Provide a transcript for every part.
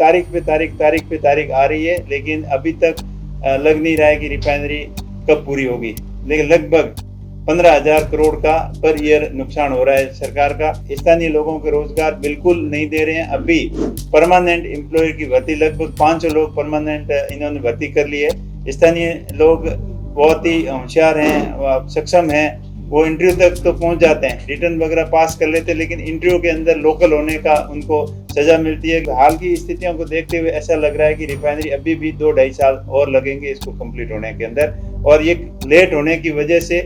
तारीख पे तारीख आ रही है, लेकिन अभी तक लग नहीं रहा है कि रिफाइनरी कब पूरी होगी। लेकिन लगभग 15,000 करोड़ का पर ईयर नुकसान हो रहा है सरकार का। स्थानीय लोगों के रोजगार बिल्कुल नहीं दे रहे हैं। अभी परमानेंट एम्प्लॉय की भर्ती लगभग 500 लोग परमानेंट इन्होंने भर्ती कर ली है। स्थानीय लोग बहुत ही होशियार हैं, सक्षम हैं, वो इंटरव्यू तक तो पहुंच जाते हैं, रिटर्न वगैरह पास कर लेते हैं, लेकिन इंटरव्यू के अंदर लोकल होने का उनको सजा मिलती है। हाल की स्थितियों को देखते हुए ऐसा लग रहा है कि रिफाइनरी अभी भी 2-2.5 साल और लगेंगे इसको कंप्लीट होने के अंदर, और ये लेट होने की वजह से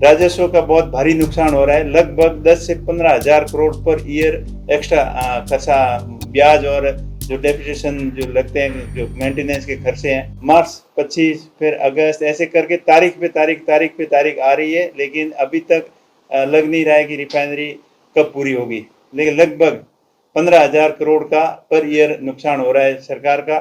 राजस्व का बहुत भारी नुकसान हो रहा है। लगभग 10 से 15,000 करोड़ पर ईयर एक्स्ट्रा खर्चा, ब्याज और जो डेप्रिसिएशन जो लगते हैं, जो मेंटेनेंस के खर्चे हैं। मार्च 25 फिर अगस्त ऐसे करके तारीख पे तारीख आ रही है, लेकिन अभी तक लग नहीं रहा है कि रिफाइनरी कब पूरी होगी। लेकिन लगभग 15,000 करोड़ का पर ईयर नुकसान हो रहा है सरकार का।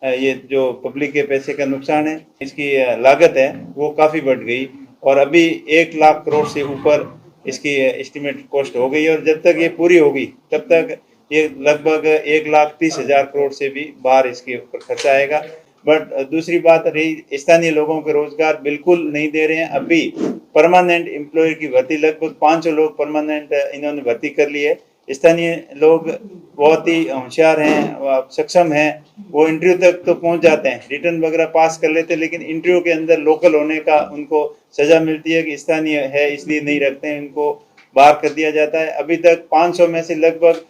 ये जो पब्लिक के पैसे का नुकसान है, इसकी लागत है वो काफ़ी बढ़ गई, और अभी 1 लाख करोड़ से ऊपर इसकी एस्टिमेट कॉस्ट हो गई, और जब तक ये पूरी होगी तब तक ये लगभग 1,30,000 करोड़ से भी बाहर इसके ऊपर खर्चा आएगा। बट दूसरी बात रही, स्थानीय लोगों के रोजगार बिल्कुल नहीं दे रहे हैं। अभी परमानेंट एम्प्लॉय की भर्ती लगभग 500 लोग परमानेंट इन्होंने भर्ती कर ली है। स्थानीय लोग बहुत ही होशियार हैं, सक्षम हैं, वो इंटरव्यू तक तो पहुंच जाते हैं, रिटर्न वगैरह पास कर लेते हैं, लेकिन इंटरव्यू के अंदर लोकल होने का उनको सजा मिलती है कि स्थानीय है इसलिए नहीं रखते हैं, इनको बाहर कर दिया जाता है। अभी तक 500 में से लगभग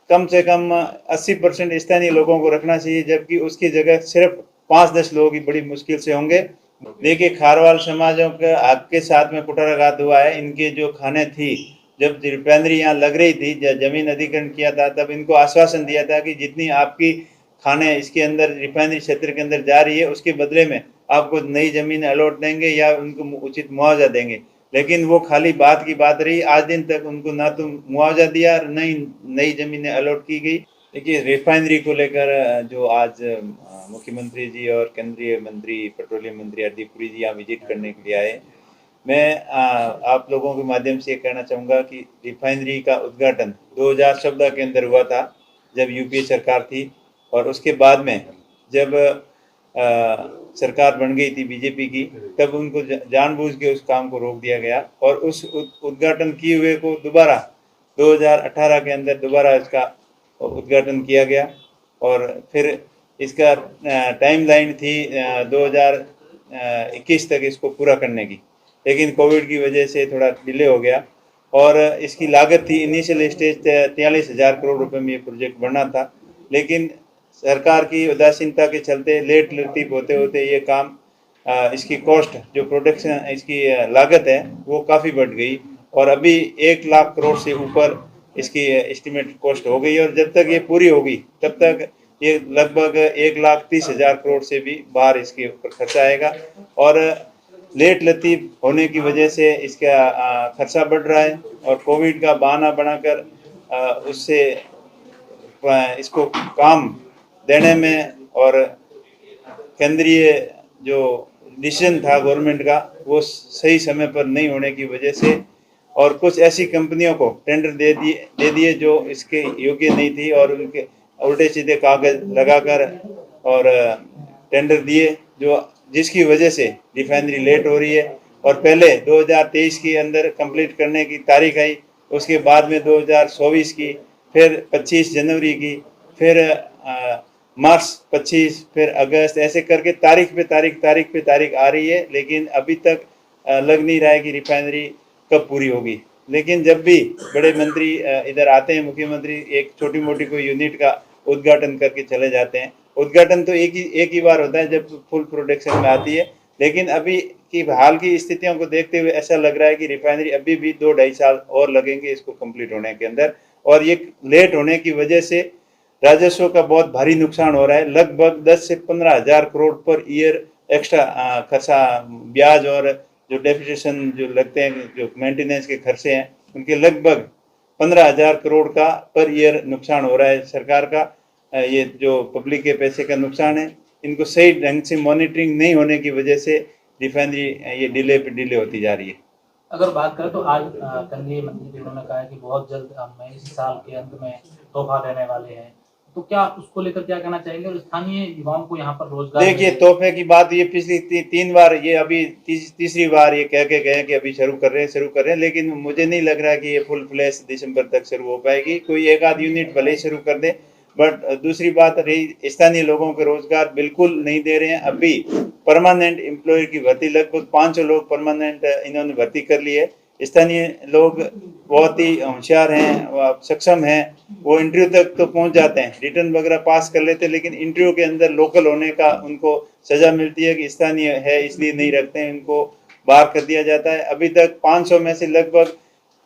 कम से कम 80% स्थानीय लोगों को रखना चाहिए, जबकि उसकी जगह सिर्फ 5-10 लोग ही बड़ी मुश्किल से होंगे। देखिए, खारवाल समाजों के आपके साथ में कुठाराघात हुआ है। इनके जो खाने थी, जब रिफाइनरी यहाँ लग रही थी, जमीन अधिग्रहण किया था, तब इनको आश्वासन दिया था कि जितनी आपकी खाने इसके अंदर रिफाइनरी क्षेत्र के अंदर जा रही है, उसके बदले में आपको नई जमीन अलॉट देंगे या उनको उचित मुआवजा देंगे। लेकिन वो खाली बात की बात रही। आज दिन तक उनको ना तो मुआवजा दिया, नई जमीनें अलॉट की गई। देखिए, रिफाइनरी को लेकर जो आज मुख्यमंत्री जी और केंद्रीय मंत्री, पेट्रोलियम मंत्री हरदीप पुरी जी यहाँ विजिट करने के लिए आए। मैं आप लोगों के माध्यम से ये कहना चाहूँगा कि रिफाइनरी का उद्घाटन 2014 के अंदर हुआ था, जब यूपीए सरकार थी, और उसके बाद में जब सरकार बन गई थी बीजेपी की, तब उनको जानबूझ के उस काम को रोक दिया गया, और उस उद्घाटन किए हुए को दोबारा 2018 के अंदर दोबारा इसका उद्घाटन किया गया, और फिर इसका टाइमलाइन थी 2021 तक इसको पूरा करने की, लेकिन कोविड की वजह से थोड़ा डिले हो गया, और इसकी लागत थी इनिशियल स्टेज 43,000 करोड़ रुपए में ये प्रोजेक्ट बनना था, लेकिन सरकार की उदासीनता के चलते लेट लतीफ होते होते ये काम इसकी कॉस्ट, जो प्रोडक्शन इसकी लागत है, वो काफ़ी बढ़ गई, और अभी 1 लाख करोड़ से ऊपर इसकी एस्टिमेट कॉस्ट हो गई, और जब तक ये पूरी होगी तब तक ये लगभग 1,30,000 करोड़ से भी बाहर इसके ऊपर खर्चा आएगा, और लेट लतीफ होने की वजह से इसका खर्चा बढ़ रहा है, और कोविड का बहाना बनाकर उससे इसको काम देने में, और केंद्रीय जो डिसीजन था गवर्नमेंट का, वो सही समय पर नहीं होने की वजह से, और कुछ ऐसी कंपनियों को टेंडर दे दिए जो इसके योग्य नहीं थी, और उनके उल्टे सीधे कागज लगाकर और टेंडर दिए, जो जिसकी वजह से रिफाइनरी लेट हो रही है। और पहले 2023 के अंदर कंप्लीट करने की तारीख आई, उसके बाद में 2024 की, फिर 25 जनवरी की, फिर मार्च 25, फिर अगस्त, ऐसे करके तारीख पे तारीख आ रही है, लेकिन अभी तक लग नहीं रहा है कि रिफाइनरी कब पूरी होगी। लेकिन जब भी बड़े मंत्री इधर आते हैं, मुख्यमंत्री एक छोटी मोटी कोई यूनिट का उद्घाटन करके चले जाते हैं। उद्घाटन तो एक ही बार होता है जब फुल प्रोडक्शन में आती है, लेकिन अभी की हाल की स्थितियों को देखते हुए ऐसा लग रहा है कि रिफाइनरी अभी भी 2-2.5 साल और लगेंगे इसको कंप्लीट होने के अंदर, और ये लेट होने की वजह से राजस्व का बहुत भारी नुकसान हो रहा है। लगभग 10 से 15,000 करोड़ पर ईयर एक्स्ट्रा खर्चा, ब्याज और जो डेप्रिसिएशन जो लगते हैं, जो मेंटेनेंस के खर्चे हैं, उनके लगभग 15,000 करोड़ का पर ईयर नुकसान हो रहा है सरकार का। ये जो पब्लिक के पैसे का नुकसान है, इनको सही ढंग से मॉनिटरिंग नहीं होने की वजह से रिफाइनरी ये डिले पे डिले होती जा रही है। अगर बात करें तो आज केंद्रीय मंत्री जी ने कहा है कि बहुत जल्द हम इस साल के अंत में तोहफा देने वाले हैं, तो क्या उसको लेकर क्या कहना चाहेंगे और स्थानीय युवाओं को यहाँ पर रोजगार देखिए, मिले? तोहफे की बात ये पिछली तीन बार, ये अभी तीसरी बार ये कह के गए कि अभी शुरू कर रहे हैं, लेकिन मुझे नहीं लग रहा कि ये फुल फ्लैश दिसंबर तक शुरू हो पाएगी। कोई एक आध यूनिट भले ही शुरू कर दे, बट दूसरी बात रही, स्थानीय लोगों को रोजगार बिल्कुल नहीं दे रहे हैं। अभी परमानेंट एम्प्लॉय की भर्ती लगभग 500 लोग परमानेंट इन्होंने भर्ती कर ली है। स्थानीय लोग बहुत ही होशियार हैं, सक्षम हैं, वो इंटरव्यू तक तो पहुंच जाते हैं, रिटर्न वगैरह पास कर लेते हैं, लेकिन इंटरव्यू के अंदर लोकल होने का उनको सजा मिलती है कि स्थानीय है इसलिए नहीं रखते हैं, इनको बाहर कर दिया जाता है। अभी तक 500 में से लगभग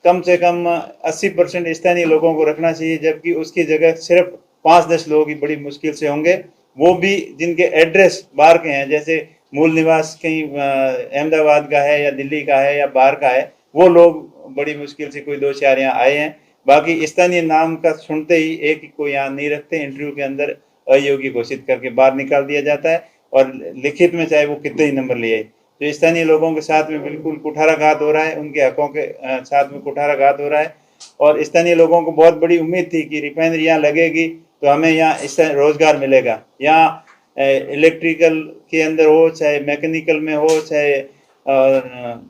कम से कम 80% स्थानीय लोगों को रखना चाहिए, जबकि उसकी जगह सिर्फ 5-10 लोग ही बड़ी मुश्किल से होंगे, वो भी जिनके एड्रेस बाहर के हैं, जैसे मूल निवास कहीं अहमदाबाद का है या दिल्ली का है या बाहर का है, वो लोग बड़ी मुश्किल से कोई 2-4 यहाँ आए हैं। बाकी स्थानीय नाम का सुनते ही एक को यहाँ नहीं रखते, इंटरव्यू के अंदर अयोग्य घोषित करके बाहर निकाल दिया जाता है, और लिखित में चाहे वो कितने ही नंबर लिए। तो स्थानीय लोगों के साथ में बिल्कुल कुठाराघात हो रहा है, उनके हकों के साथ में कुठाराघात हो रहा है। और स्थानीय लोगों को बहुत बड़ी उम्मीद थी कि रिफाइनरी यहाँ लगेगी तो हमें यहाँ इस रोजगार मिलेगा। यहाँ इलेक्ट्रिकल के अंदर हो, चाहे मैकेनिकल में हो, चाहे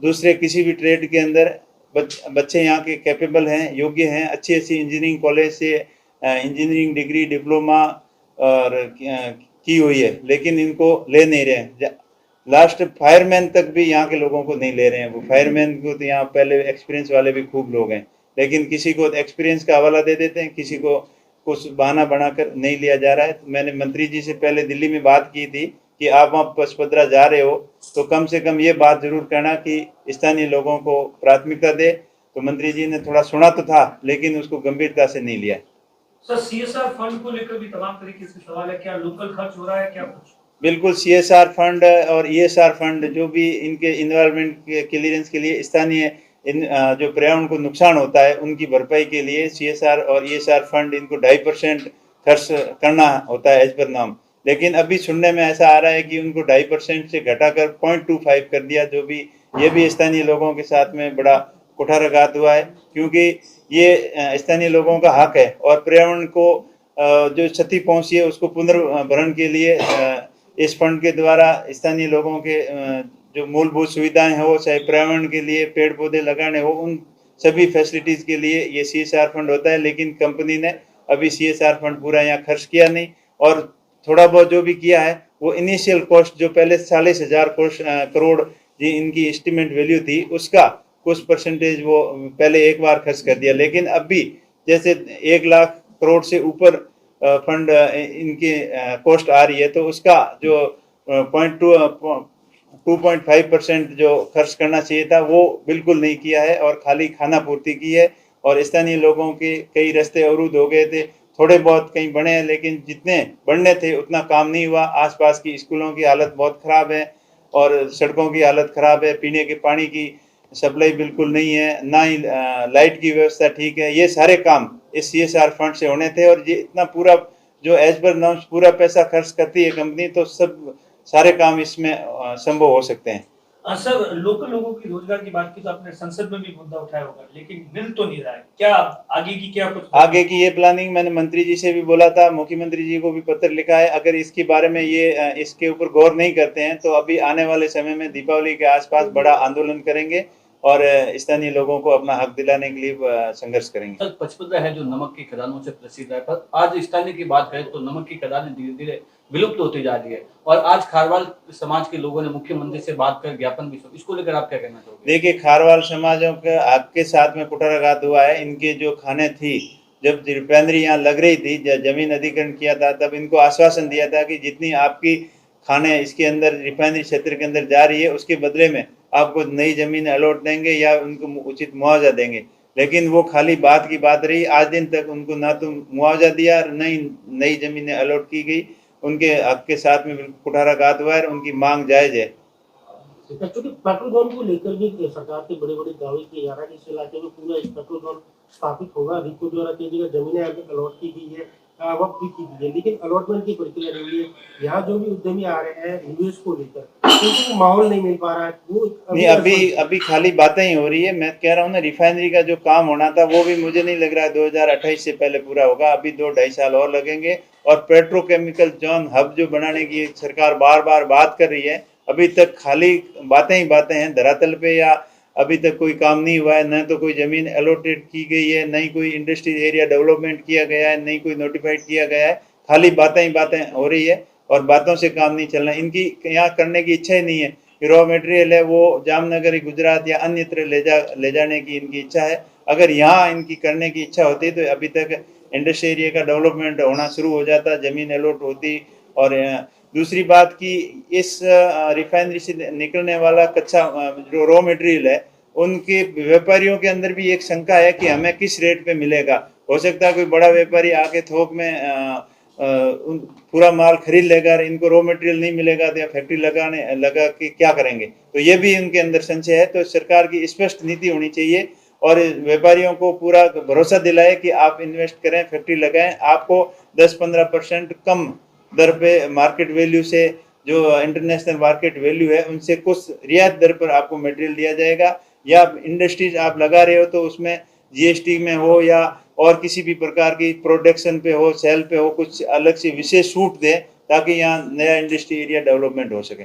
दूसरे किसी भी ट्रेड के अंदर बच्चे यहाँ के कैपेबल हैं, योग्य हैं, अच्छी इंजीनियरिंग कॉलेज से इंजीनियरिंग डिग्री डिप्लोमा और की हुई है, लेकिन इनको ले नहीं रहे हैं। लास्ट फायरमैन तक भी यहाँ के लोगों को नहीं ले रहे हैं। वो फायरमैन को तो यहाँ पहले एक्सपीरियंस वाले भी खूब लोग हैं, लेकिन किसी को एक्सपीरियंस का हवाला दे देते हैं, किसी को कुछ बहाना बनाकर नहीं लिया जा रहा है। तो मैंने मंत्री जी से पहले दिल्ली में बात की थी कि आप वहाँ पचपदरा जा रहे हो तो कम से कम ये बात जरूर कहना कि स्थानीय लोगों को प्राथमिकता दे। तो मंत्री जी ने थोड़ा सुना तो था, लेकिन उसको गंभीरता से नहीं लिया। सर, सीएसआर फंड को लेकर भी तमाम तरीके से सवाल है, क्या लोकल खर्च हो रहा है, क्या कुछ? बिल्कुल, सीएसआर फंड और ईएसआर फंड जो भी इनके इन्वायरमेंट क्लियरेंस के लिए स्थानीय जो पर्यावरण को नुकसान होता है उनकी भरपाई के लिए सीएसआर और ईएसआर फंड इनको 2.5% खर्च करना होता है एज पर नाम। लेकिन अभी सुनने में ऐसा आ रहा है कि उनको 2.5% से घटाकर 0.25 कर दिया, जो भी ये भी स्थानीय लोगों के साथ में बड़ा कुठाराघात हुआ है, क्योंकि ये स्थानीय लोगों का हक है और पर्यावरण को जो क्षति पहुंची है उसको पुनर्भरण के लिए इस फंड के द्वारा स्थानीय लोगों के जो मूलभूत सुविधाएं हो, चाहे पर्यावरण के लिए पेड़ पौधे लगाने हो, उन सभी फैसिलिटीज के लिए ये सीएसआर फंड होता है। लेकिन कंपनी ने अभी सीएसआर फंड पूरा यहाँ खर्च किया नहीं, और थोड़ा बहुत जो भी किया है वो इनिशियल कॉस्ट जो पहले 40,000 करोड़ जी इनकी एस्टिमेट वैल्यू थी, उसका कुछ परसेंटेज वो पहले एक बार खर्च कर दिया। लेकिन अभी जैसे 1 लाख करोड़ से ऊपर फंड इनकी कॉस्ट आ रही है, तो उसका जो 2.5% जो खर्च करना चाहिए था वो बिल्कुल नहीं किया है, और खाली खाना पूर्ति की है। और स्थानीय लोगों के कई रास्ते अवरुद्ध हो गए थे, थोड़े बहुत कहीं बने हैं, लेकिन जितने बढ़ने थे उतना काम नहीं हुआ। आसपास की स्कूलों की हालत बहुत ख़राब है और सड़कों की हालत ख़राब है, पीने के पानी की सप्लाई बिल्कुल नहीं है, ना ही लाइट की व्यवस्था ठीक है। ये सारे काम इस सीएसआर फंड से होने थे, और ये इतना पूरा जो एज पर नॉर्म्स पूरा पैसा खर्च करती है कंपनी, तो सब सारे काम इसमें संभव हो सकते हैं। सर, लोकल लोगों की रोजगार की बात की तो आपने संसद में भी मुद्दा उठाया होगा, लेकिन मिल तो नहीं रहा है। क्या आगे की क्या कुछ आगे की ये प्लानिंग मैंने मंत्री जी से भी बोला था, मुख्यमंत्री जी को भी पत्र लिखा है। अगर इसके बारे में ये इसके ऊपर गौर नहीं करते हैं तो अभी आने वाले समय में दीपावली के आसपास बड़ा आंदोलन करेंगे और स्थानीय लोगों को अपना हक दिलाने के लिए संघर्ष करेंगे। सर, पचपदरा है जो नमक की खदानों से प्रसिद्ध है, पर आज स्थानीय की बात करें तो नमक की खदानें धीरे धीरे विलुप्त होती जा रही है, और आज खारवाल समाज के लोगों ने मुख्यमंत्री से बात कर ज्ञापन भी, इसको लेकर आप क्या कहना चाहोगे? देखिए, खारवाल समाजों के आपके साथ में कुठाराघात हुआ है। इनके जो खाने थी, जब रिफाइनरी यहाँ लग रही थी, जमीन अधिग्रहण किया था, तब इनको आश्वासन दिया था कि जितनी आपकी खाने इसके अंदर रिफाइनरी क्षेत्र के अंदर जा रही है उसके बदले में आपको नई जमीन अलॉट देंगे या उनको उचित मुआवजा देंगे। लेकिन वो खाली बात की बात रही, आज दिन तक उनको ना तो मुआवजा दिया, नई जमीनें अलॉट की गई। उनके हक के साथ में कुठाराघात हुआ है, उनकी मांग जायज है। क्योंकि पेट्रोल पंप को लेकर भी सरकार के बड़े-बड़े दावे किए जा रहे हैं कि इस इलाके में पूरा एक पेट्रोल पंप स्थापित होगा। रिको द्वारा कई जगह जमीनें अलॉट की गई है, वक्त भी की गई है, लेकिन अलॉटमेंट की प्रक्रिया नहीं हुई है। यहाँ जो भी उद्यमी आ रहे हैं निवेश को लेकर, क्योंकि वो माहौल नहीं मिल पा रहा है, वो नहीं, अभी खाली बातें ही हो रही है। मैं कह रहा हूँ ना, रिफाइनरी का जो काम होना था वो भी मुझे नहीं लग रहा है 2028 से पहले पूरा होगा। अभी 2-2.5 साल और लगेंगे। और पेट्रोकेमिकल जोन हब जो बनाने की सरकार बार बार बात कर रही है, अभी तक खाली बातें ही बातें हैं धरातल पे, या अभी तक कोई काम नहीं हुआ है। न तो कोई जमीन अलॉटेड की गई है, न ही कोई इंडस्ट्रियल एरिया डेवलपमेंट किया गया है, न ही कोई नोटिफाइड किया गया है। खाली बातें ही बातें हो रही है और बातों से काम नहीं चलना। इनकी यहाँ करने की इच्छा ही नहीं है। रॉ मटेरियल है वो जामनगर, गुजरात या अन्यत्र ले जाने की इनकी इच्छा है। अगर यहाँ इनकी करने की इच्छा होती तो अभी तक इंडस्ट्री एरिया का डेवलपमेंट होना शुरू हो जाता, जमीन अलॉट होती। और दूसरी बात कि इस रिफाइनरी से निकलने वाला कच्चा जो रॉ मटेरियल है, उनके व्यापारियों के अंदर भी एक शंका है कि हमें किस रेट पे मिलेगा। हो सकता है कोई बड़ा व्यापारी आके थोक में पूरा माल खरीद लेगा, इनको रॉ मटेरियल नहीं मिलेगा तो फैक्ट्री लगा के क्या करेंगे। तो ये भी उनके अंदर संशय है। तो सरकार की स्पष्ट नीति होनी चाहिए और व्यापारियों को पूरा भरोसा दिलाए कि आप इन्वेस्ट करें, फैक्ट्री लगाएं, आपको 10-15% कम दर पे मार्केट वैल्यू से, जो इंटरनेशनल मार्केट वैल्यू है उनसे कुछ रियायत दर पर आपको मटेरियल दिया जाएगा। या इंडस्ट्रीज आप लगा रहे हो तो उसमें जीएसटी में हो या और किसी भी प्रकार की प्रोडक्शन पे हो, सेल पे हो, कुछ अलग से विशेष छूट दें ताकि यहाँ नया इंडस्ट्री एरिया डेवलपमेंट हो सके।